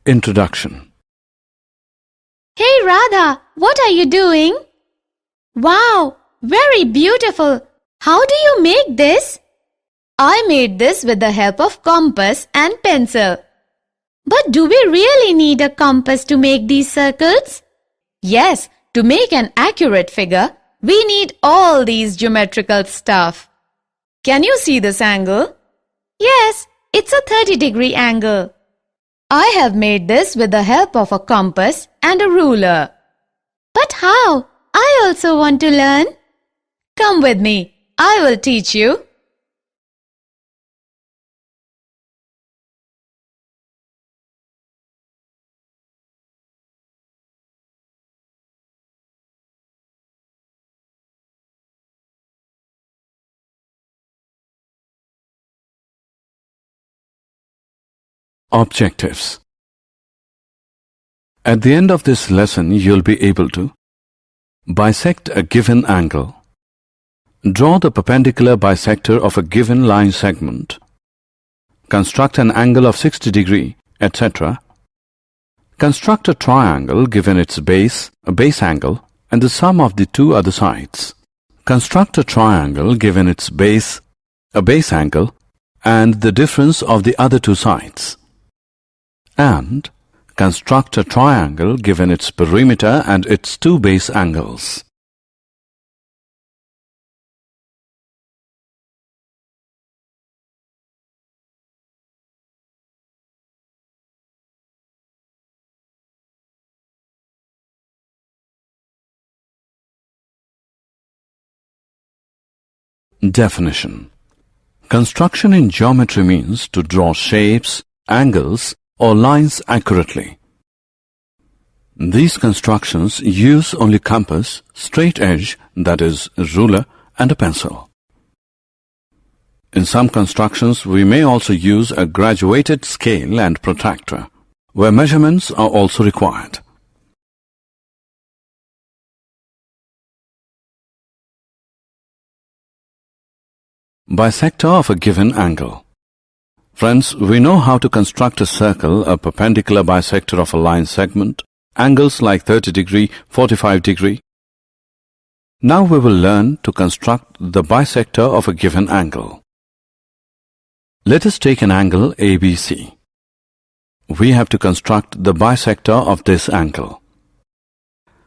Introduction. Hey Radha, what are you doing? Wow, very beautiful. How do you make this? I made this with the help of compass and pencil. But do we really need a compass to make these circles? Yes, to make an accurate figure, we need all these geometrical stuff. Can you see this angle? Yes, it's a 30-degree angle. I have made this with the help of a compass and a ruler. But how? I also want to learn. Come with me. I will teach you. Objectives. At the end of this lesson, you'll be able to bisect a given angle, draw the perpendicular bisector of a given line segment, construct an angle of 60 degree, etc., construct a triangle given its base, a base angle, and the sum of the two other sides. Construct a triangle given its base, a base angle, and the difference of the other two sides. And construct a triangle given its perimeter and its two base angles. Definition. Construction in geometry means to draw shapes, angles, or lines accurately. These constructions use only compass, straight edge, that is, ruler, and a pencil. In some constructions, we may also use a graduated scale and protractor, where measurements are also required. Bisector of a given angle. Friends, we know how to construct a circle, a perpendicular bisector of a line segment, angles like 30 degree, 45 degree. Now we will learn to construct the bisector of a given angle. Let us take an angle ABC. We have to construct the bisector of this angle.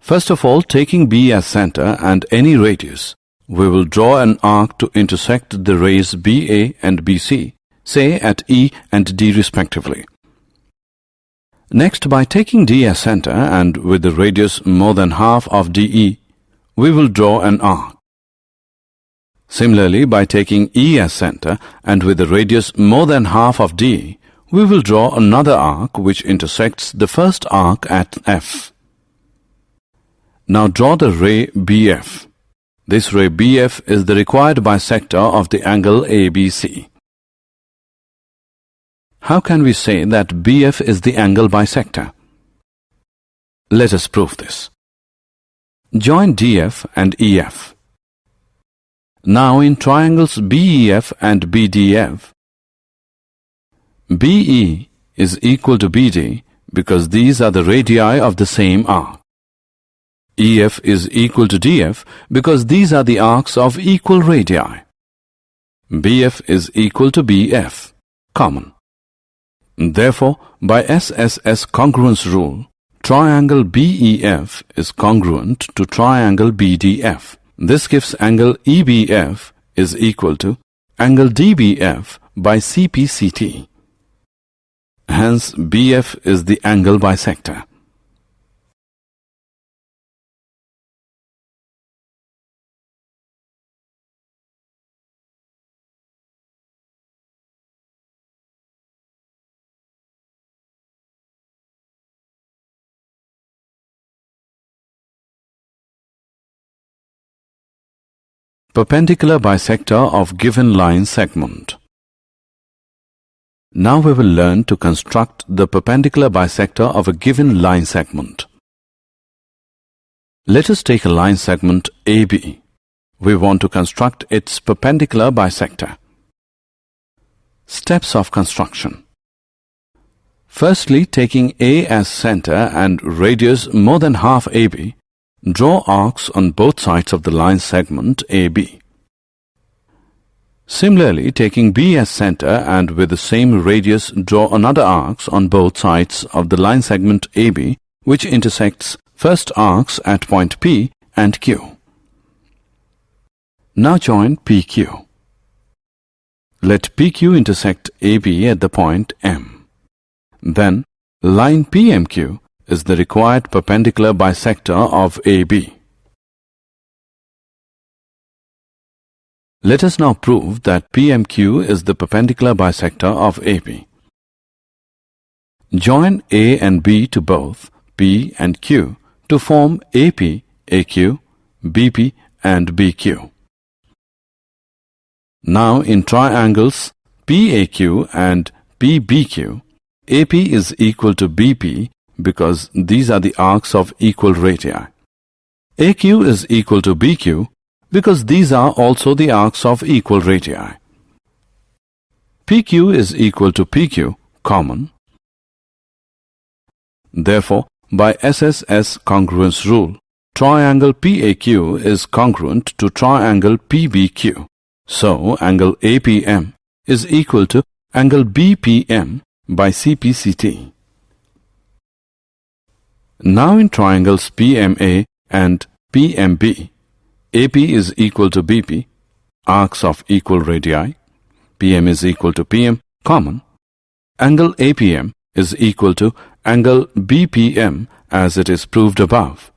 First of all, taking B as center and any radius, we will draw an arc to intersect the rays BA and BC, say at E and D respectively. Next, by taking D as center and with the radius more than half of DE, we will draw an arc. Similarly, by taking E as center and with the radius more than half of DE, we will draw another arc which intersects the first arc at F. Now draw the ray BF. This ray BF is the required bisector of the angle ABC. How can we say that BF is the angle bisector? Let us prove this. Join DF and EF. Now in triangles BEF and BDF, BE is equal to BD because these are the radii of the same arc. EF is equal to DF because these are the arcs of equal radii. BF is equal to BF, common. Therefore, by SSS congruence rule, triangle BEF is congruent to triangle BDF. This gives angle EBF is equal to angle DBF by CPCT. Hence, BF is the angle bisector. Perpendicular bisector of given line segment. Now we will learn to construct the perpendicular bisector of a given line segment. Let us take a line segment AB. We want to construct its perpendicular bisector. Steps of construction. Firstly, taking A as center and radius more than half AB, draw arcs on both sides of the line segment AB. Similarly, taking B as center and with the same radius, draw another arcs on both sides of the line segment AB, which intersects first arcs at point P and Q. Now join PQ. Let PQ intersect AB at the point M. Then, line PMQ is the required perpendicular bisector of AB. Let us now prove that PMQ is the perpendicular bisector of AB. Join A and B to both P and Q to form AP, AQ, BP and BQ. Now in triangles PAQ and PBQ, AP is equal to BP because these are the arcs of equal radii. AQ is equal to BQ because these are also the arcs of equal radii. PQ is equal to PQ, common. Therefore, by SSS congruence rule, triangle PAQ is congruent to triangle PBQ. So, angle APM is equal to angle BPM by CPCT. Now in triangles PMA and PMB, AP is equal to BP, arcs of equal radii. PM is equal to PM, common. Angle APM is equal to angle BPM as it is proved above.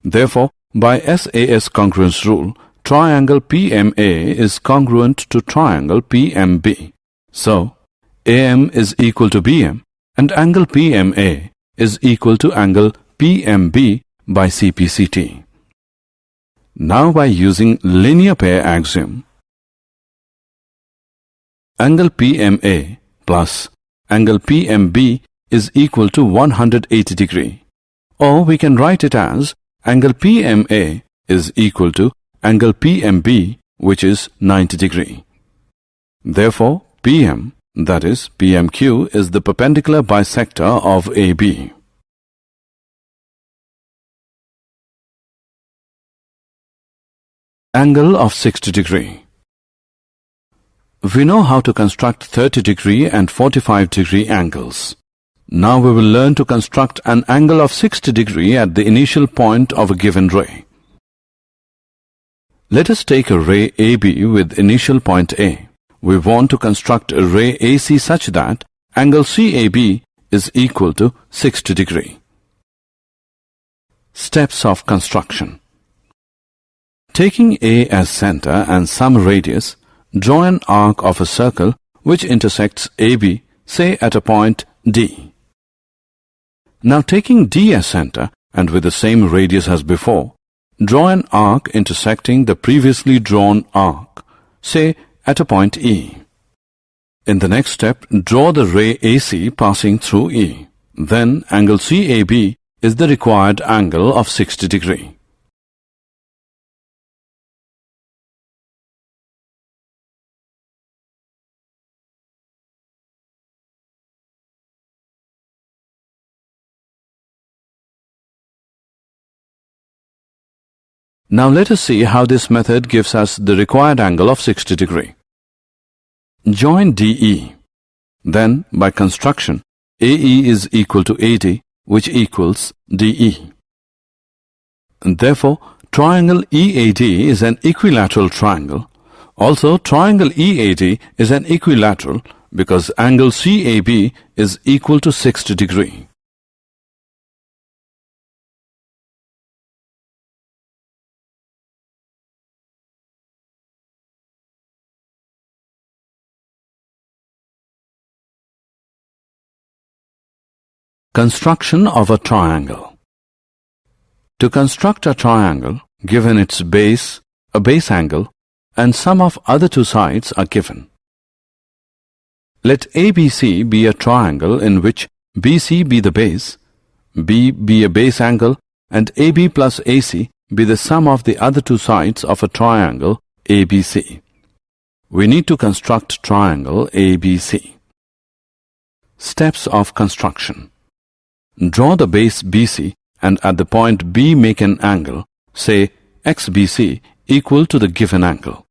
Therefore, by SAS congruence rule, triangle PMA is congruent to triangle PMB. So, AM is equal to BM and angle PMA is equal to angle PMB by CPCT. Now by using linear pair axiom, angle PMA plus angle PMB is equal to 180 degree, or we can write it as angle PMA is equal to angle PMB, which is 90 degree. Therefore, PM, that is PMQ, is the perpendicular bisector of AB. Angle of 60 degree. We know how to construct 30 degree and 45 degree angles. Now we will learn to construct an angle of 60 degree at the initial point of a given ray. Let us take a ray AB with initial point A. We want to construct a ray AC such that angle CAB is equal to 60 degree. Steps of construction. Taking A as center and some radius, draw an arc of a circle which intersects AB, say at a point D. Now taking D as center and with the same radius as before, draw an arc intersecting the previously drawn arc, say at a point E. In the next step, draw the ray AC passing through E. Then angle CAB is the required angle of 60 degree. Now let us see how this method gives us the required angle of 60 degree. Join DE. Then, by construction, AE is equal to AD, which equals DE. And therefore, triangle EAD is an equilateral triangle. Also, triangle EAD is an equilateral because angle CAB is equal to 60 degree. Construction of a triangle. To construct a triangle, given its base, a base angle, and sum of other two sides are given. Let ABC be a triangle in which BC be the base, B be a base angle, and AB plus AC be the sum of the other two sides of a triangle ABC. We need to construct triangle ABC. Steps of construction. Draw the base BC and at the point B make an angle, say XBC, equal to the given angle.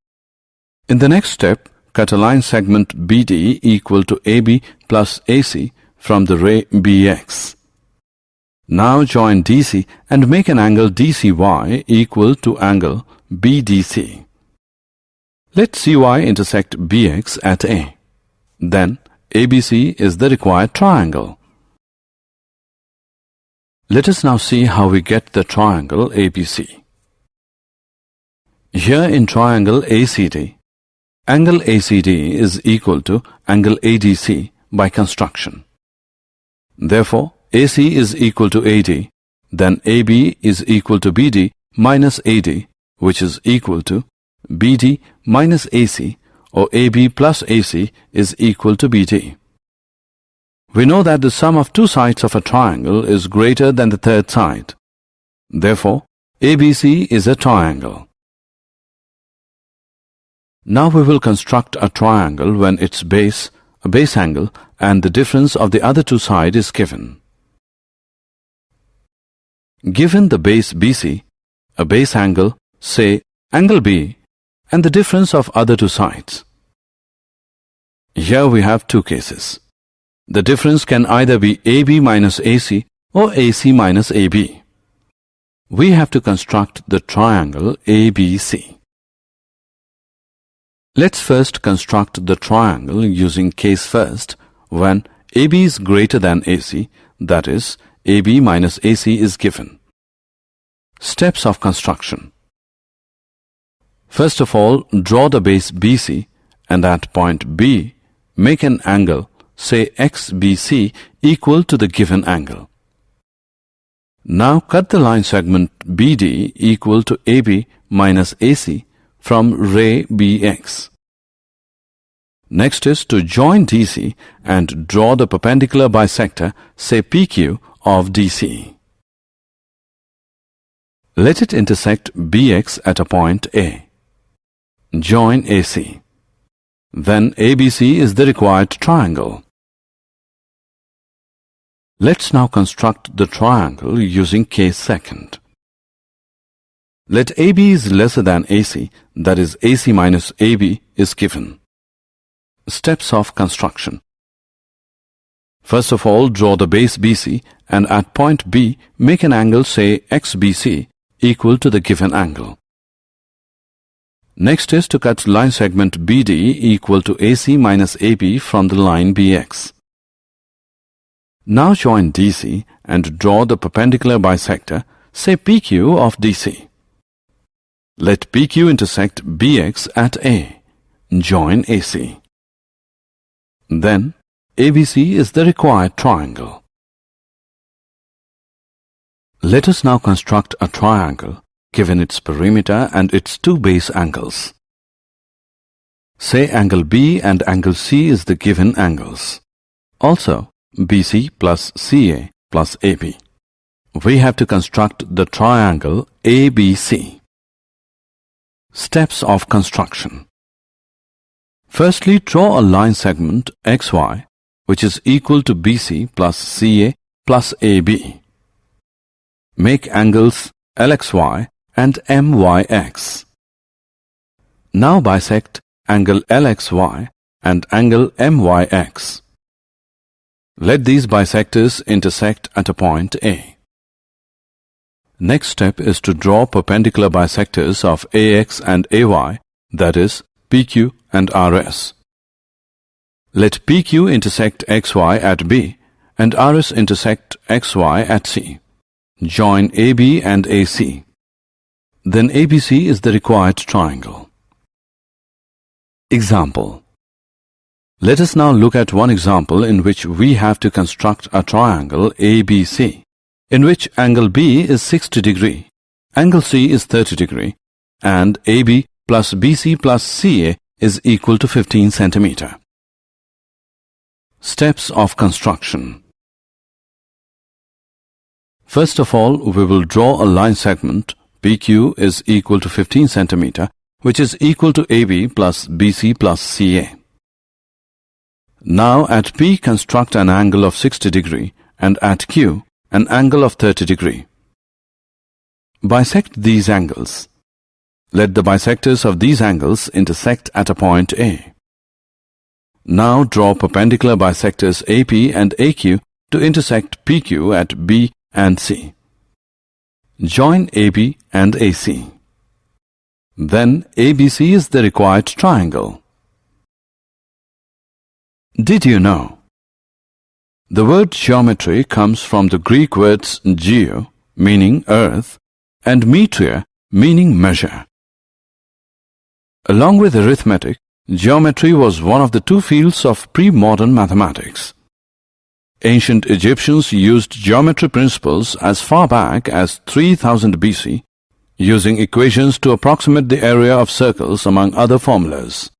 In the next step, cut a line segment BD equal to AB plus AC from the ray BX. Now join DC and make an angle DCY equal to angle BDC. Let CY intersect BX at A. Then ABC is the required triangle. Let us now see how we get the triangle ABC. Here in triangle ACD, angle ACD is equal to angle ADC by construction. Therefore, AC is equal to AD, then AB is equal to BD minus AD, which is equal to BD minus AC, or AB plus AC is equal to BD. We know that the sum of two sides of a triangle is greater than the third side. Therefore, ABC is a triangle. Now we will construct a triangle when its base, a base angle, and the difference of the other two sides is given. Given the base BC, a base angle, say angle B, and the difference of other two sides. Here we have two cases. The difference can either be AB minus AC or AC minus AB. We have to construct the triangle ABC. Let's first construct the triangle using case first when AB is greater than AC, that is, AB minus AC is given. Steps of construction. First of all, draw the base BC and at point B, make an angle, say XBC, equal to the given angle. Now cut the line segment BD equal to AB minus AC from ray BX. Next is to join DC and draw the perpendicular bisector, say PQ, of DC. Let it intersect BX at a point A. Join AC. Then ABC is the required triangle. Let's now construct the triangle using case second. Let AB is lesser than AC, that is AC minus AB, is given. Steps of construction. First of all, draw the base BC and at point B make an angle, say XBC, equal to the given angle. Next is to cut line segment BD equal to AC minus AB from the line BX. Now join DC and draw the perpendicular bisector, say PQ of DC. Let PQ intersect BX at A. Join AC. Then ABC is the required triangle. Let us now construct a triangle given its perimeter and its two base angles. Say angle B and angle C is the given angles. Also, BC plus CA plus AB. We have to construct the triangle ABC. Steps of construction. Firstly, draw a line segment XY, which is equal to BC plus CA plus AB. Make angles LXY and MYX. Now bisect angle LXY and angle MYX. Let these bisectors intersect at a point A. Next step is to draw perpendicular bisectors of AX and AY, that is, PQ and RS. Let PQ intersect XY at B and RS intersect XY at C. Join AB and AC. Then ABC is the required triangle. Example. Let us now look at one example in which we have to construct a triangle ABC, in which angle B is 60 degree, angle C is 30 degree, and AB plus BC plus CA is equal to 15 centimeter. Steps of construction. First of all, we will draw a line segment PQ is equal to 15 centimeter, which is equal to AB plus BC plus CA. Now at P construct an angle of 60 degree and at Q an angle of 30 degree. Bisect these angles. Let the bisectors of these angles intersect at a point A. Now draw perpendicular bisectors AP and AQ to intersect PQ at B and C. Join AB and AC. Then ABC is the required triangle. Did you know? The word geometry comes from the Greek words geo, meaning earth, and metria, meaning measure. Along with arithmetic, geometry was one of the two fields of pre-modern mathematics. Ancient Egyptians used geometry principles as far back as 3000 BC, using equations to approximate the area of circles among other formulas.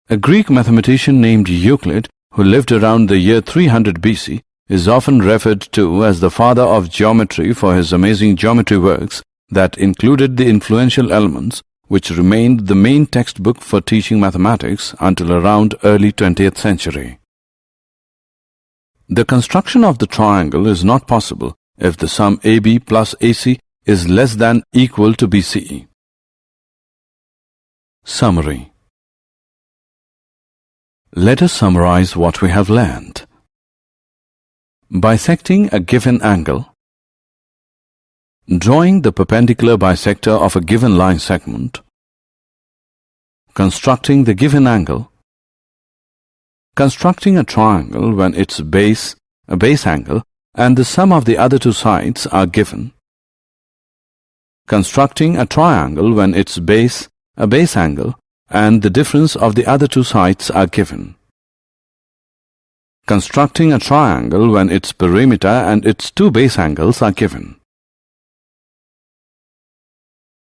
A Greek mathematician named Euclid, who lived around the year 300 BC, is often referred to as the father of geometry for his amazing geometry works that included the influential elements which remained the main textbook for teaching mathematics until around early 20th century. The construction of the triangle is not possible if the sum AB plus AC is less than equal to BCE. Summary. Let us summarize what we have learned. Bisecting a given angle. Drawing the perpendicular bisector of a given line segment. Constructing the given angle. Constructing a triangle when its base, a base angle, and the sum of the other two sides are given. Constructing a triangle when its base, a base angle, and the difference of the other two sides are given. Constructing a triangle when its perimeter and its two base angles are given.